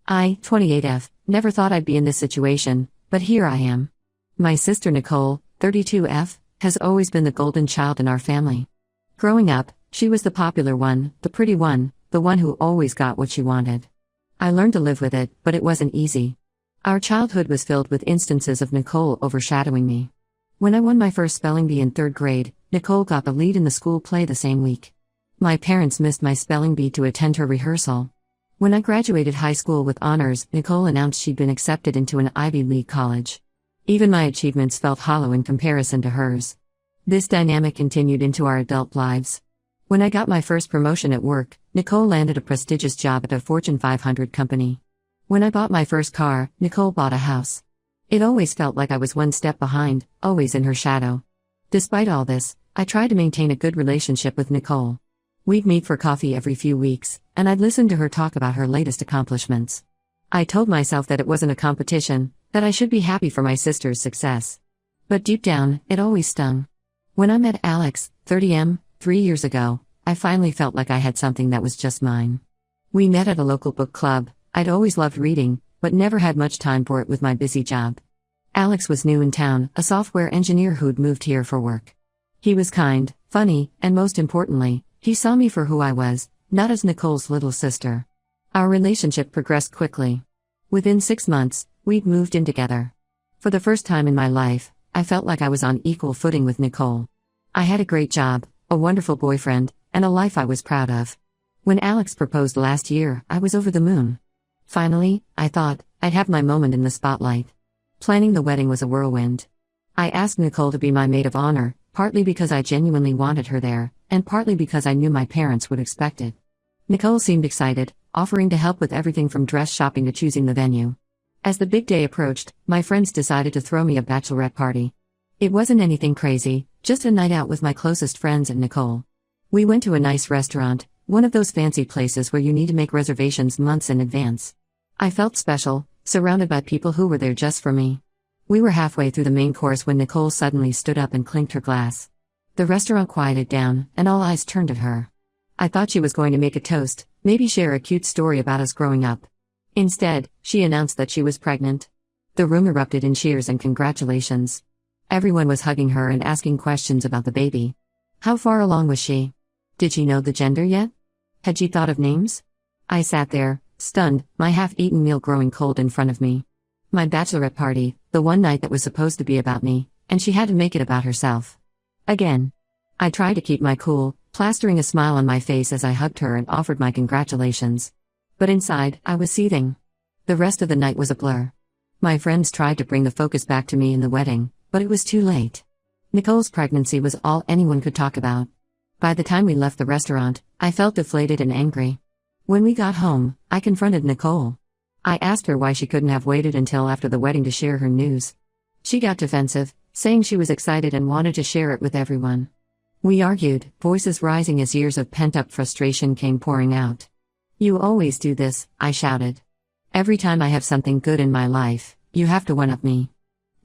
I, 28F, never thought I'd be in this situation, but here I am. My sister Nicole, 32F, has always been the golden child in our family. Growing up, she was the popular one, the pretty one, the one who always got what she wanted. I learned to live with it, but it wasn't easy. Our childhood was filled with instances of Nicole overshadowing me. When I won my first spelling bee in 3rd grade, Nicole got the lead in the school play the same week. My parents missed my spelling bee to attend her rehearsal. When I graduated high school with honors, Nicole announced she'd been accepted into an Ivy League college. Even my achievements felt hollow in comparison to hers. This dynamic continued into our adult lives. When I got my first promotion at work, Nicole landed a prestigious job at a Fortune 500 company. When I bought my first car, Nicole bought a house. It always felt like I was one step behind, always in her shadow. Despite all this, I tried to maintain a good relationship with Nicole. We'd meet for coffee every few weeks, and I'd listen to her talk about her latest accomplishments. I told myself that it wasn't a competition, that I should be happy for my sister's success. But deep down, it always stung. When I met Alex, 30M, 3 years ago, I finally felt like I had something that was just mine. We met at a local book club. I'd always loved reading, but never had much time for it with my busy job. Alex was new in town, a software engineer who'd moved here for work. He was kind, funny, and most importantly, he saw me for who I was, not as Nicole's little sister. Our relationship progressed quickly. Within 6 months, we'd moved in together. For the first time in my life, I felt like I was on equal footing with Nicole. I had a great job, a wonderful boyfriend, and a life I was proud of. When Alex proposed last year, I was over the moon. Finally, I thought, I'd have my moment in the spotlight. Planning the wedding was a whirlwind. I asked Nicole to be my maid of honor, partly because I genuinely wanted her there, and partly because I knew my parents would expect it. Nicole seemed excited, offering to help with everything from dress shopping to choosing the venue. As the big day approached, my friends decided to throw me a bachelorette party. It wasn't anything crazy, just a night out with my closest friends and Nicole. We went to a nice restaurant, one of those fancy places where you need to make reservations months in advance. I felt special, surrounded by people who were there just for me. We were halfway through the main course when Nicole suddenly stood up and clinked her glass. The restaurant quieted down, and all eyes turned at her. I thought she was going to make a toast, maybe share a cute story about us growing up. Instead, she announced that she was pregnant. The room erupted in cheers and congratulations. Everyone was hugging her and asking questions about the baby. How far along was she? Did she know the gender yet? Had she thought of names? I sat there, stunned, my half-eaten meal growing cold in front of me. My bachelorette party, the one night that was supposed to be about me, and she had to make it about herself. Again. I tried to keep my cool, plastering a smile on my face as I hugged her and offered my congratulations. But inside, I was seething. The rest of the night was a blur. My friends tried to bring the focus back to me in the wedding, but it was too late. Nicole's pregnancy was all anyone could talk about. By the time we left the restaurant, I felt deflated and angry. When we got home, I confronted Nicole. I asked her why she couldn't have waited until after the wedding to share her news. She got defensive, saying she was excited and wanted to share it with everyone. We argued, voices rising as years of pent-up frustration came pouring out. "You always do this," I shouted. "Every time I have something good in my life, you have to one-up me."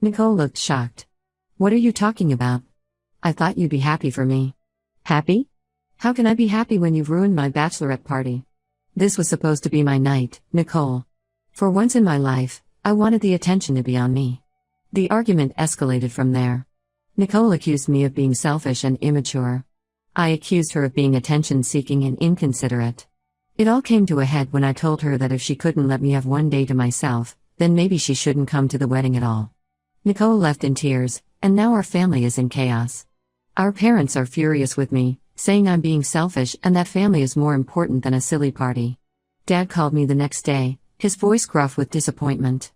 Nicole looked shocked. "What are you talking about? I thought you'd be happy for me." "Happy? How can I be happy when you've ruined my bachelorette party? This was supposed to be my night, Nicole. For once in my life, I wanted the attention to be on me." The argument escalated from there. Nicole accused me of being selfish and immature. I accused her of being attention-seeking and inconsiderate. It all came to a head when I told her that if she couldn't let me have one day to myself, then maybe she shouldn't come to the wedding at all. Nicole left in tears, and now our family is in chaos. Our parents are furious with me, saying I'm being selfish and that family is more important than a silly party. Dad called me the next day, his voice gruff with disappointment.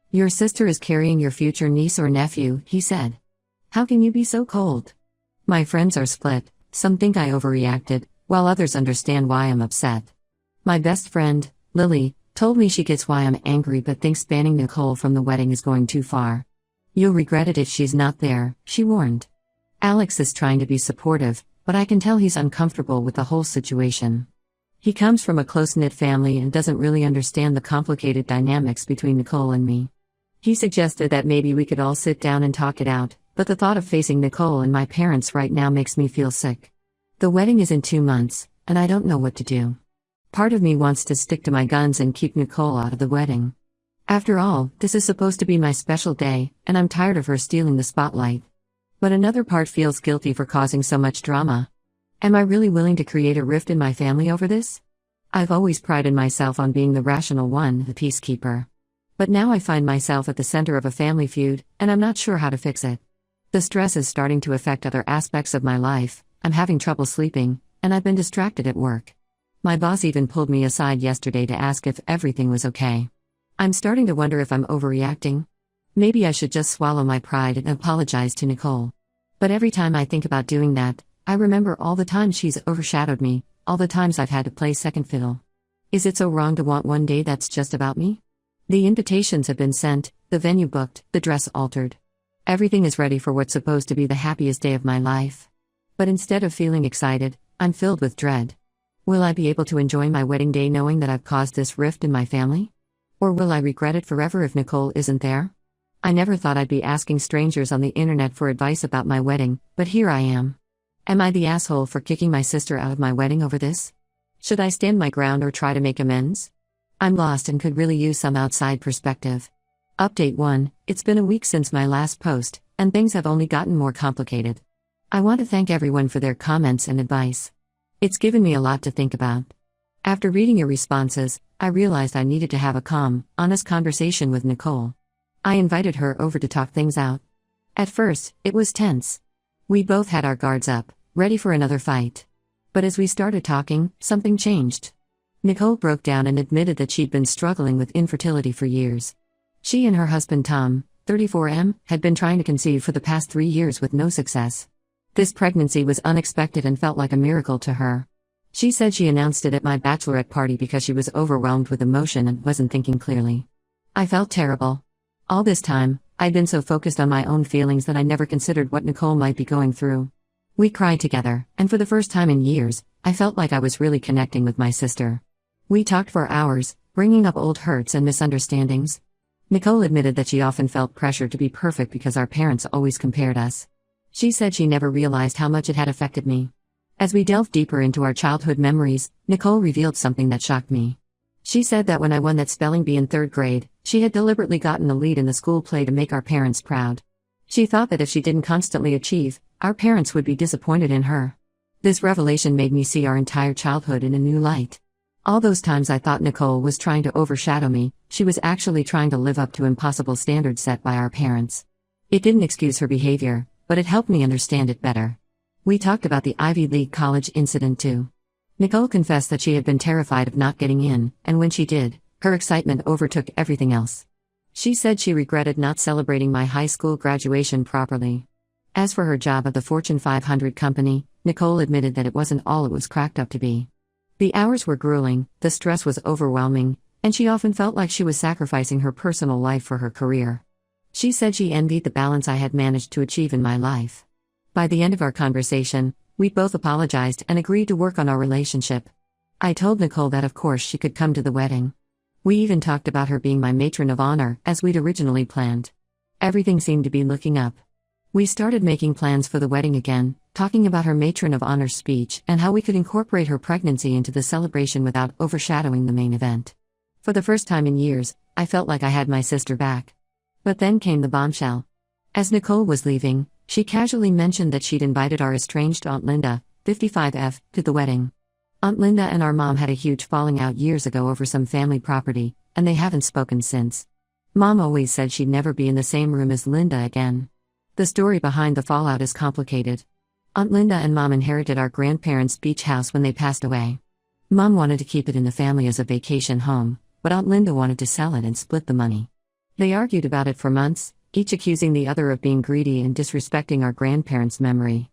"Your sister is carrying your future niece or nephew," he said. "How can you be so cold?" My friends are split, some think I overreacted, while others understand why I'm upset. My best friend, Lily, told me she gets why I'm angry but thinks banning Nicole from the wedding is going too far. "You'll regret it if she's not there," she warned. Alex is trying to be supportive, but I can tell he's uncomfortable with the whole situation. He comes from a close-knit family and doesn't really understand the complicated dynamics between Nicole and me. He suggested that maybe we could all sit down and talk it out, but the thought of facing Nicole and my parents right now makes me feel sick. The wedding is in 2 months, and I don't know what to do. Part of me wants to stick to my guns and keep Nicole out of the wedding. After all, this is supposed to be my special day, and I'm tired of her stealing the spotlight. But another part feels guilty for causing so much drama. Am I really willing to create a rift in my family over this? I've always prided myself on being the rational one, the peacekeeper. But now I find myself at the center of a family feud, and I'm not sure how to fix it. The stress is starting to affect other aspects of my life. I'm having trouble sleeping, and I've been distracted at work. My boss even pulled me aside yesterday to ask if everything was okay. I'm starting to wonder if I'm overreacting. Maybe I should just swallow my pride and apologize to Nicole. But every time I think about doing that, I remember all the times she's overshadowed me, all the times I've had to play second fiddle. Is it so wrong to want one day that's just about me? The invitations have been sent, the venue booked, the dress altered. Everything is ready for what's supposed to be the happiest day of my life. But instead of feeling excited, I'm filled with dread. Will I be able to enjoy my wedding day knowing that I've caused this rift in my family? Or will I regret it forever if Nicole isn't there? I never thought I'd be asking strangers on the internet for advice about my wedding, but here I am. Am I the asshole for kicking my sister out of my wedding over this? Should I stand my ground or try to make amends? I'm lost and could really use some outside perspective. Update 1: It's been a week since my last post, and things have only gotten more complicated. I want to thank everyone for their comments and advice. It's given me a lot to think about. After reading your responses, I realized I needed to have a calm, honest conversation with Nicole. I invited her over to talk things out. At first, it was tense. We both had our guards up, ready for another fight. But as we started talking, something changed. Nicole broke down and admitted that she'd been struggling with infertility for years. She and her husband Tom, 34M, had been trying to conceive for the past 3 years with no success. This pregnancy was unexpected and felt like a miracle to her. She said she announced it at my bachelorette party because she was overwhelmed with emotion and wasn't thinking clearly. I felt terrible. All this time, I'd been so focused on my own feelings that I never considered what Nicole might be going through. We cried together, and for the first time in years, I felt like I was really connecting with my sister. We talked for hours, bringing up old hurts and misunderstandings. Nicole admitted that she often felt pressure to be perfect because our parents always compared us. She said she never realized how much it had affected me. As we delved deeper into our childhood memories, Nicole revealed something that shocked me. She said that when I won that spelling bee in 3rd grade, she had deliberately gotten the lead in the school play to make our parents proud. She thought that if she didn't constantly achieve, our parents would be disappointed in her. This revelation made me see our entire childhood in a new light. All those times I thought Nicole was trying to overshadow me, she was actually trying to live up to impossible standards set by our parents. It didn't excuse her behavior, but it helped me understand it better. We talked about the Ivy League college incident too. Nicole confessed that she had been terrified of not getting in, and when she did, her excitement overtook everything else. She said she regretted not celebrating my high school graduation properly. As for her job at the Fortune 500 company, Nicole admitted that it wasn't all it was cracked up to be. The hours were grueling, the stress was overwhelming, and she often felt like she was sacrificing her personal life for her career. She said she envied the balance I had managed to achieve in my life. By the end of our conversation, we both apologized and agreed to work on our relationship. I told Nicole that of course she could come to the wedding. We even talked about her being my matron of honor, as we'd originally planned. Everything seemed to be looking up. We started making plans for the wedding again, talking about her matron of honor speech and how we could incorporate her pregnancy into the celebration without overshadowing the main event. For the first time in years, I felt like I had my sister back. But then came the bombshell. As Nicole was leaving, she casually mentioned that she'd invited our estranged Aunt Linda, 55F, to the wedding. Aunt Linda and our mom had a huge falling out years ago over some family property, and they haven't spoken since. Mom always said she'd never be in the same room as Linda again. The story behind the fallout is complicated. Aunt Linda and Mom inherited our grandparents' beach house when they passed away. Mom wanted to keep it in the family as a vacation home, but Aunt Linda wanted to sell it and split the money. They argued about it for months, each accusing the other of being greedy and disrespecting our grandparents' memory.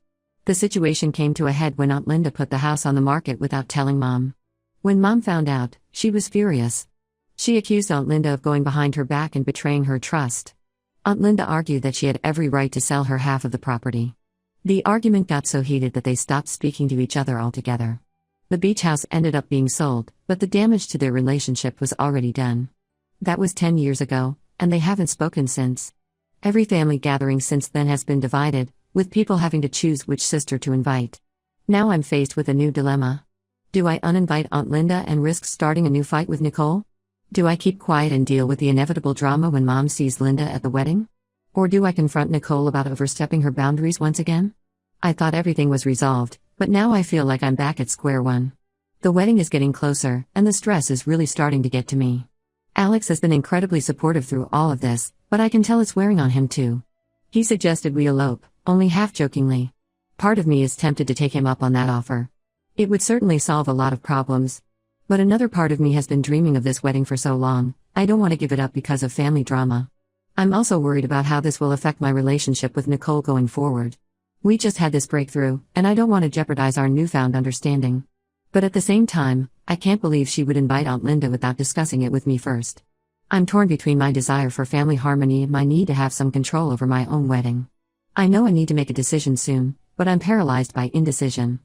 The situation came to a head when Aunt Linda put the house on the market without telling Mom. When Mom found out, she was furious. She accused Aunt Linda of going behind her back and betraying her trust. Aunt Linda argued that she had every right to sell her half of the property. The argument got so heated that they stopped speaking to each other altogether. The beach house ended up being sold, but the damage to their relationship was already done. That was 10 years ago, and they haven't spoken since. Every family gathering since then has been divided, with people having to choose which sister to invite. Now I'm faced with a new dilemma. Do I uninvite Aunt Linda and risk starting a new fight with Nicole? Do I keep quiet and deal with the inevitable drama when Mom sees Linda at the wedding? Or do I confront Nicole about overstepping her boundaries once again? I thought everything was resolved, but now I feel like I'm back at square one. The wedding is getting closer, and the stress is really starting to get to me. Alex has been incredibly supportive through all of this, but I can tell it's wearing on him too. He suggested we elope, only half-jokingly. Part of me is tempted to take him up on that offer. It would certainly solve a lot of problems. But another part of me has been dreaming of this wedding for so long, I don't want to give it up because of family drama. I'm also worried about how this will affect my relationship with Nicole going forward. We just had this breakthrough, and I don't want to jeopardize our newfound understanding. But at the same time, I can't believe she would invite Aunt Linda without discussing it with me first. I'm torn between my desire for family harmony and my need to have some control over my own wedding. I know I need to make a decision soon, but I'm paralyzed by indecision.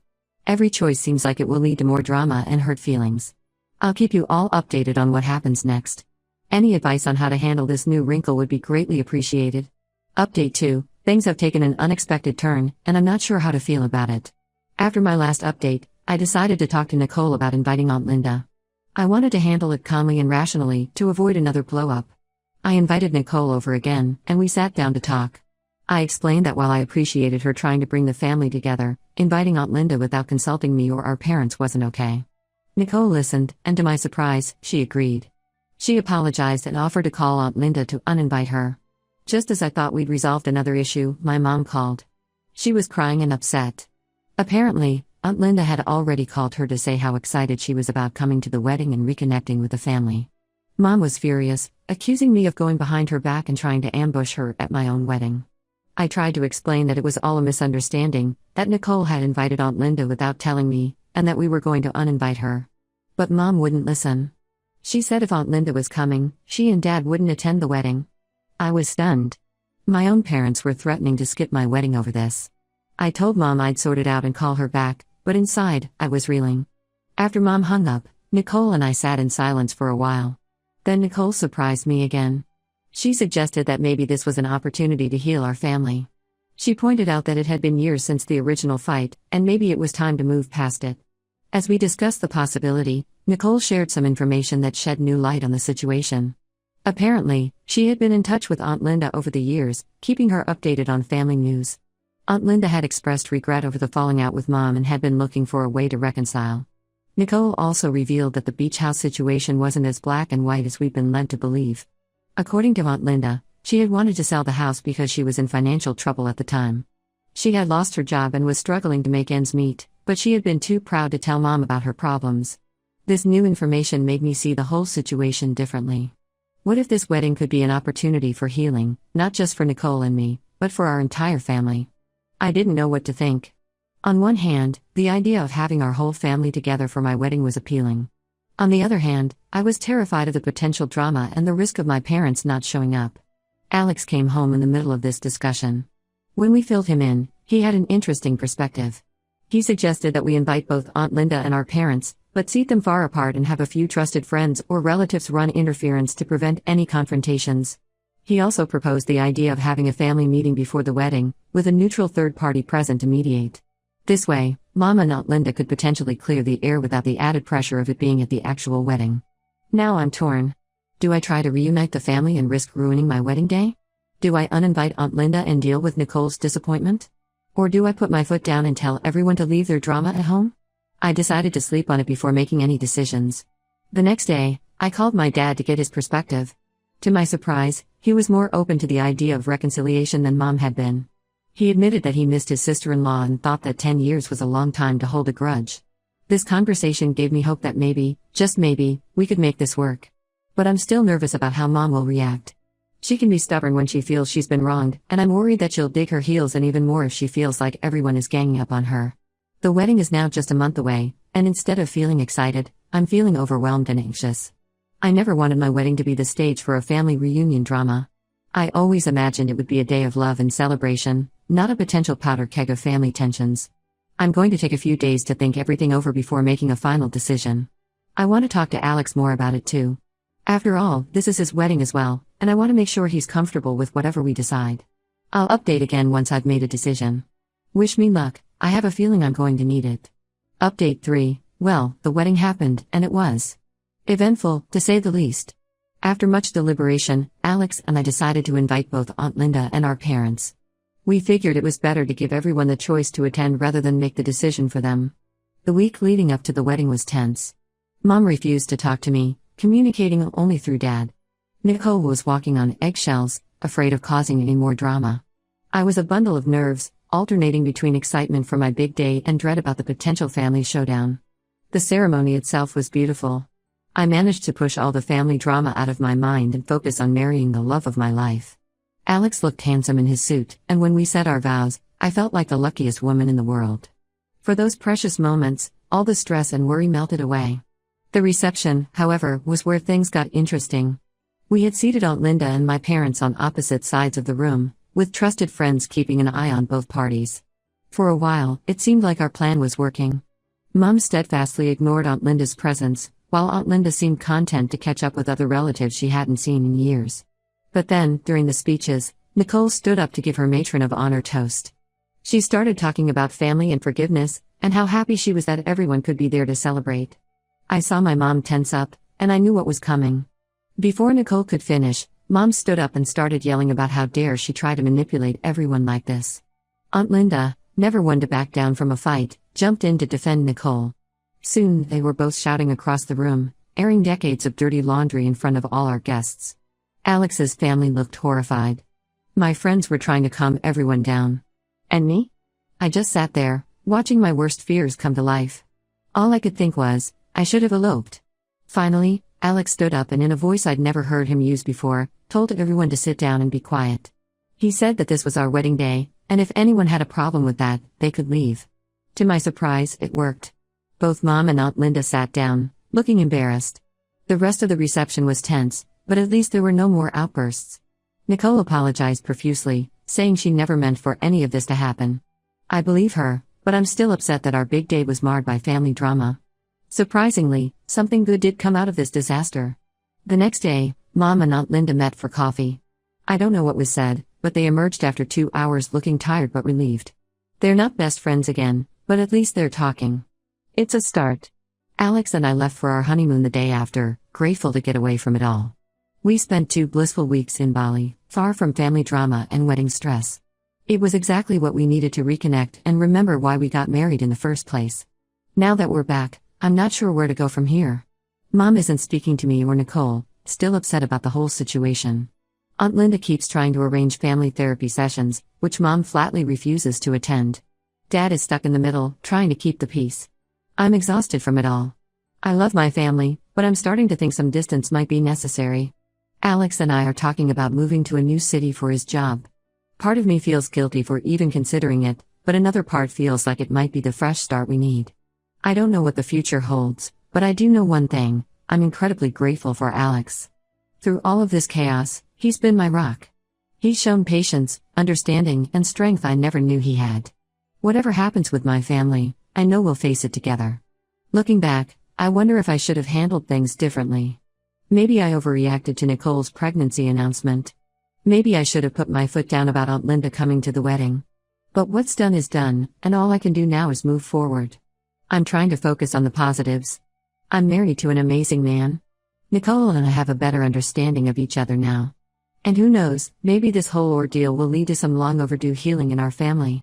Every choice seems like it will lead to more drama and hurt feelings. I'll keep you all updated on what happens next. Any advice on how to handle this new wrinkle would be greatly appreciated. Update 2. Things have taken an unexpected turn, and I'm not sure how to feel about it. After my last update, I decided to talk to Nicole about inviting Aunt Linda. I wanted to handle it calmly and rationally, to avoid another blow-up. I invited Nicole over again, and we sat down to talk. I explained that while I appreciated her trying to bring the family together, inviting Aunt Linda without consulting me or our parents wasn't okay. Nicole listened, and to my surprise, she agreed. She apologized and offered to call Aunt Linda to uninvite her. Just as I thought we'd resolved another issue, my mom called. She was crying and upset. Apparently, Aunt Linda had already called her to say how excited she was about coming to the wedding and reconnecting with the family. Mom was furious, accusing me of going behind her back and trying to ambush her at my own wedding. I tried to explain that it was all a misunderstanding, that Nicole had invited Aunt Linda without telling me, and that we were going to uninvite her. But Mom wouldn't listen. She said if Aunt Linda was coming, she and Dad wouldn't attend the wedding. I was stunned. My own parents were threatening to skip my wedding over this. I told Mom I'd sort it out and call her back, but inside, I was reeling. After Mom hung up, Nicole and I sat in silence for a while. Then Nicole surprised me again. She suggested that maybe this was an opportunity to heal our family. She pointed out that it had been years since the original fight, and maybe it was time to move past it. As we discussed the possibility, Nicole shared some information that shed new light on the situation. Apparently, she had been in touch with Aunt Linda over the years, keeping her updated on family news. Aunt Linda had expressed regret over the falling out with Mom and had been looking for a way to reconcile. Nicole also revealed that the beach house situation wasn't as black and white as we'd been led to believe. According to Aunt Linda, she had wanted to sell the house because she was in financial trouble at the time. She had lost her job and was struggling to make ends meet, but she had been too proud to tell Mom about her problems. This new information made me see the whole situation differently. What if this wedding could be an opportunity for healing, not just for Nicole and me, but for our entire family? I didn't know what to think. On one hand, the idea of having our whole family together for my wedding was appealing. On the other hand, I was terrified of the potential drama and the risk of my parents not showing up. Alex came home in the middle of this discussion. When we filled him in, he had an interesting perspective. He suggested that we invite both Aunt Linda and our parents, but seat them far apart and have a few trusted friends or relatives run interference to prevent any confrontations. He also proposed the idea of having a family meeting before the wedding, with a neutral third party present to mediate. This way, Mom and Aunt Linda could potentially clear the air without the added pressure of it being at the actual wedding. Now I'm torn. Do I try to reunite the family and risk ruining my wedding day? Do I uninvite Aunt Linda and deal with Nicole's disappointment? Or do I put my foot down and tell everyone to leave their drama at home? I decided to sleep on it before making any decisions. The next day, I called my dad to get his perspective. To my surprise, he was more open to the idea of reconciliation than Mom had been. He admitted that he missed his sister-in-law and thought that 10 years was a long time to hold a grudge. This conversation gave me hope that maybe, just maybe, we could make this work. But I'm still nervous about how Mom will react. She can be stubborn when she feels she's been wronged, and I'm worried that she'll dig her heels and even more if she feels like everyone is ganging up on her. The wedding is now just a month away, and instead of feeling excited, I'm feeling overwhelmed and anxious. I never wanted my wedding to be the stage for a family reunion drama. I always imagined it would be a day of love and celebration, not a potential powder keg of family tensions. I'm going to take a few days to think everything over before making a final decision. I want to talk to Alex more about it too. After all, this is his wedding as well, and I want to make sure he's comfortable with whatever we decide. I'll update again once I've made a decision. Wish me luck, I have a feeling I'm going to need it. Update 3. Well, the wedding happened, and it was eventful, to say the least. After much deliberation, Alex and I decided to invite both Aunt Linda and our parents. We figured it was better to give everyone the choice to attend rather than make the decision for them. The week leading up to the wedding was tense. Mom refused to talk to me, communicating only through Dad. Nicole was walking on eggshells, afraid of causing any more drama. I was a bundle of nerves, alternating between excitement for my big day and dread about the potential family showdown. The ceremony itself was beautiful. I managed to push all the family drama out of my mind and focus on marrying the love of my life. Alex looked handsome in his suit, and when we said our vows, I felt like the luckiest woman in the world. For those precious moments, all the stress and worry melted away. The reception, however, was where things got interesting. We had seated Aunt Linda and my parents on opposite sides of the room, with trusted friends keeping an eye on both parties. For a while, it seemed like our plan was working. Mom steadfastly ignored Aunt Linda's presence, while Aunt Linda seemed content to catch up with other relatives she hadn't seen in years. But then, during the speeches, Nicole stood up to give her matron of honor toast. She started talking about family and forgiveness, and how happy she was that everyone could be there to celebrate. I saw my mom tense up, and I knew what was coming. Before Nicole could finish, Mom stood up and started yelling about how dare she try to manipulate everyone like this. Aunt Linda, never one to back down from a fight, jumped in to defend Nicole. Soon, they were both shouting across the room, airing decades of dirty laundry in front of all our guests. Alex's family looked horrified. My friends were trying to calm everyone down. And me? I just sat there, watching my worst fears come to life. All I could think was, I should have eloped. Finally, Alex stood up and in a voice I'd never heard him use before, told everyone to sit down and be quiet. He said that this was our wedding day, and if anyone had a problem with that, they could leave. To my surprise, it worked. Both Mom and Aunt Linda sat down, looking embarrassed. The rest of the reception was tense, but at least there were no more outbursts. Nicole apologized profusely, saying she never meant for any of this to happen. I believe her, but I'm still upset that our big day was marred by family drama. Surprisingly, something good did come out of this disaster. The next day, Mom and Aunt Linda met for coffee. I don't know what was said, but they emerged after 2 hours looking tired but relieved. They're not best friends again, but at least they're talking. It's a start. Alex and I left for our honeymoon the day after, grateful to get away from it all. We spent 2 blissful weeks in Bali, far from family drama and wedding stress. It was exactly what we needed to reconnect and remember why we got married in the first place. Now that we're back, I'm not sure where to go from here. Mom isn't speaking to me or Nicole, still upset about the whole situation. Aunt Linda keeps trying to arrange family therapy sessions, which Mom flatly refuses to attend. Dad is stuck in the middle, trying to keep the peace. I'm exhausted from it all. I love my family, but I'm starting to think some distance might be necessary. Alex and I are talking about moving to a new city for his job. Part of me feels guilty for even considering it, but another part feels like it might be the fresh start we need. I don't know what the future holds, but I do know one thing: I'm incredibly grateful for Alex. Through all of this chaos, he's been my rock. He's shown patience, understanding, and strength I never knew he had. Whatever happens with my family, I know we'll face it together. Looking back, I wonder if I should have handled things differently. Maybe I overreacted to Nicole's pregnancy announcement. Maybe I should have put my foot down about Aunt Linda coming to the wedding. But what's done is done, and all I can do now is move forward. I'm trying to focus on the positives. I'm married to an amazing man. Nicole and I have a better understanding of each other now. And who knows, maybe this whole ordeal will lead to some long overdue healing in our family.